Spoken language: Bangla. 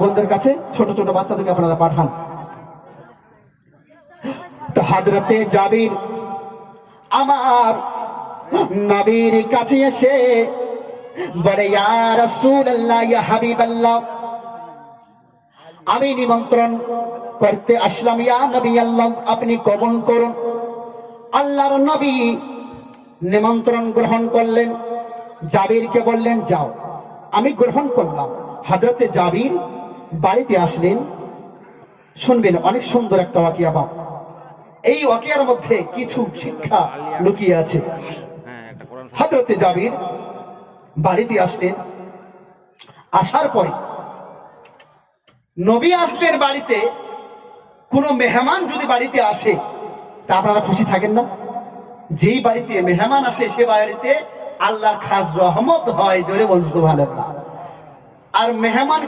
বোনদের কাছে ছোট ছোট বাচ্চাদেরকে আপনারা পাঠান। তো হযরতে জাবির আমার নবীর কাছে এসে বলে, ইয়া রাসূলুল্লাহ, ইয়া হাবিবাল্লাহ, আমি নিমন্ত্রণ করতে আসলাম, ইয়া নবী আল্লাহ, আপনি কবুল করুন। আল্লাহর নবী নিমন্ত্রণ গ্রহণ করলেন, জাবিরকে বললেন, যাও। আমি গ্রহণ করলাম। হযরতে জাবির বাড়িতে আসলেন। শুনবেন, অনেক সুন্দর একটা ওয়াকিয়া। বাপ, এই ওয়াকিয়ার মধ্যে কিছু শিক্ষা লুকিয়ে আছে। হযরতে জাবির বাড়িতে আসলেন। আসার পরে নবী আসবেন বাড়িতে, কোন মেহমান যদি বাড়িতে আসে তা আপনারা খুশি থাকেন না? যেই বাড়িতে মেহমান আসে সে বাড়িতে আল্লাহর খাস রহমত হয়। জোরে বলুন সুবহানাল্লাহ। আর মেহমান